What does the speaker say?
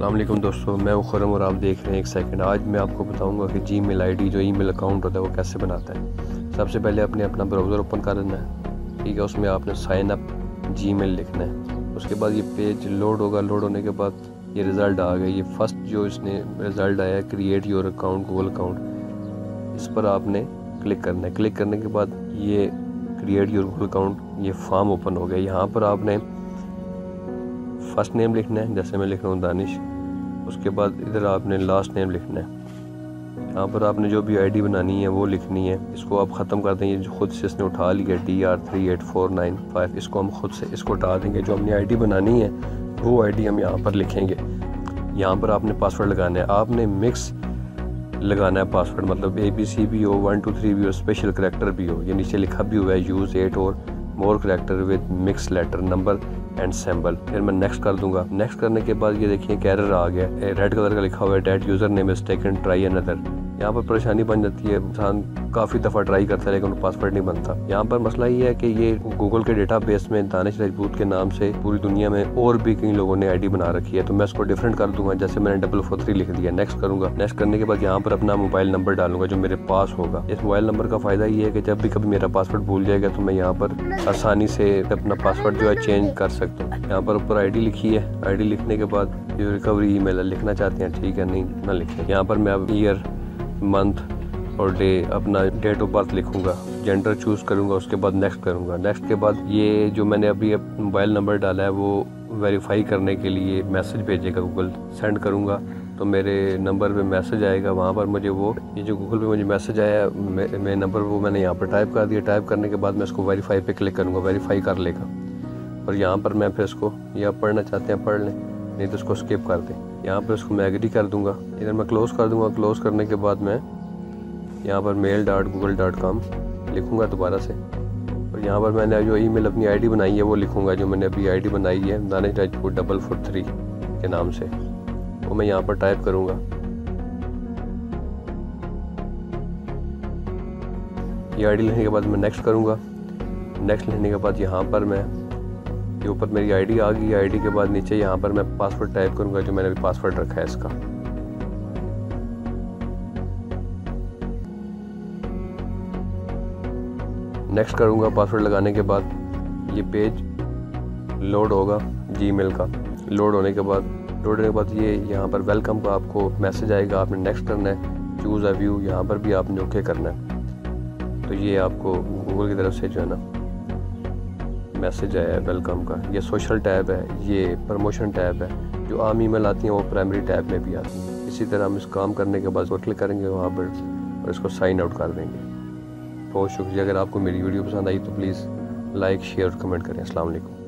अस्सलाम वालेकुम दोस्तों, मैं खुरम और आप देख रहे हैं एक सेकंड। आज मैं आपको बताऊंगा कि जीमेल आईडी जो ईमेल अकाउंट होता है वो कैसे बनाता है। सबसे पहले आपने अपना ब्राउज़र ओपन कर लेना है, ठीक है। उसमें आपने साइन अप जीमेल लिखना है। उसके बाद ये पेज लोड होगा। लोड होने के बाद ये रिज़ल्ट आ गया। ये फर्स्ट जो इसने रिज़ल्ट आया है, create your account Google account, इस पर आपने क्लिक करना है। क्लिक करने के बाद ये क्रिएट योर गूगल अकाउंट ये फॉर्म ओपन हो गया। यहाँ पर आपने फर्स्ट नेम लिखना है, जैसे मैं लिख रहा हूँ दानिश। उसके बाद इधर आपने लास्ट नेम लिखना है। यहाँ पर आपने जो भी आईडी बनानी है वो लिखनी है। इसको आप ख़त्म कर देंगे। जो खुद से इसने उठा लिया DR38495, इसको हम खुद से इसको उठा देंगे। जो हमने आईडी बनानी है वो आईडी हम यहाँ पर लिखेंगे। यहाँ पर आपने पासवर्ड लगाना है। आपने मिक्स लगाना है पासवर्ड, मतलब ABC भी हो, 1 2 3 भी हो, स्पेशल करैक्टर भी हो। ये नीचे लिखा भी हुआ है यूज़ 8 और more character with mix letter number and symbol. फिर मैं नेक्स्ट कर दूंगा। नेक्स्ट करने के बाद ये देखिए एक एरर आ गया, रेड कलर का लिखा हुआ है that user name is taken, try another. यहाँ पर परेशानी बन जाती है, इंसान काफ़ी दफ़ा ट्राई करता है लेकिन पासवर्ड नहीं बनता। यहाँ पर मसला ये है कि ये गूगल के डेटाबेस में दानिश राजपूत के नाम से पूरी दुनिया में और भी कई लोगों ने आईडी बना रखी है, तो मैं इसको डिफरेंट कर दूंगा। जैसे मैंने 443 लिख दिया। नेक्स्ट करूँगा। नेक्स्ट करने के बाद यहाँ पर अपना मोबाइल नंबर डालूंगा जो मेरे पास होगा। इस मोबाइल नंबर का फ़ायदा ये है कि जब भी कभी मेरा पासवर्ड भूल जाएगा तो मैं यहाँ पर आसानी से अपना पासवर्ड जो है चेंज कर सकता हूँ। यहाँ पर ऊपर आईडी लिखी है। आईडी लिखने के बाद जो रिकवरी ईमेल लिखना चाहते हैं, ठीक है, नहीं ना लिखें। यहाँ पर मैं अब ईयर, मंथ और डे, अपना डेट ऑफ बर्थ लिखूंगा, जेंडर चूज़ करूंगा। उसके बाद नेक्स्ट करूंगा। नेक्स्ट के बाद ये जो मैंने अभी मोबाइल नंबर डाला है वो वेरीफाई करने के लिए मैसेज भेजेगा गूगल। सेंड करूंगा तो मेरे नंबर पे मैसेज आएगा। वहाँ पर मुझे वो ये जो गूगल पे मुझे मैसेज आया मेरे नंबर वो मैंने यहाँ पर टाइप कर दिया। टाइप करने के बाद मैं इसको वेरीफाई पे क्लिक करूँगा। वेरीफाई कर लेगा और यहाँ पर मैं फिर इसको, या पढ़ना चाहते हैं पढ़ लें, नहीं तो इसको स्किप कर दें। यहाँ पर इसको मैं एग्री कर दूँगा। इधर मैं क्लोज़ कर दूँगा। क्लोज़ करने के बाद मैं यहाँ पर mail.google.com लिखूँगा दोबारा से। और यहाँ पर मैंने जो ईमेल अपनी आईडी बनाई है वो लिखूँगा। जो मैंने अभी आईडी बनाई है दानिश राजपूत 443 के नाम से, वो मैं यहाँ पर टाइप करूँगा। ये आईडी लिखने के बाद मैं नेक्स्ट करूँगा। नेक्स्ट लिखने के बाद यहाँ पर मैं, ये ऊपर मेरी आईडी आ गई। आईडी के बाद नीचे यहाँ पर मैं पासवर्ड टाइप करूँगा जो मैंने अभी पासवर्ड रखा है इसका। नेक्स्ट करूँगा। पासवर्ड लगाने के बाद ये पेज लोड होगा जीमेल का। लोड होने के बाद ये यहाँ पर वेलकम का आपको मैसेज आएगा। आपने नेक्स्ट करना है। चूज़ अ व्यू, यहाँ पर भी आपने ओके करना है। तो ये आपको गूगल की तरफ से जो है ना मैसेज आया है वेलकम का। ये सोशल टैब है, ये प्रमोशन टैब है। जो आम ईमेल आती हैं वो प्राइमरी टैब में भी आती हैं। इसी तरह हम इस काम करने के बाद क्लिक करेंगे वहाँ पर और इसको साइन आउट कर देंगे। बहुत शुक्रिया। अगर आपको मेरी वीडियो पसंद आई तो प्लीज़ लाइक, शेयर और कमेंट करें। अस्सलाम वालेकुम।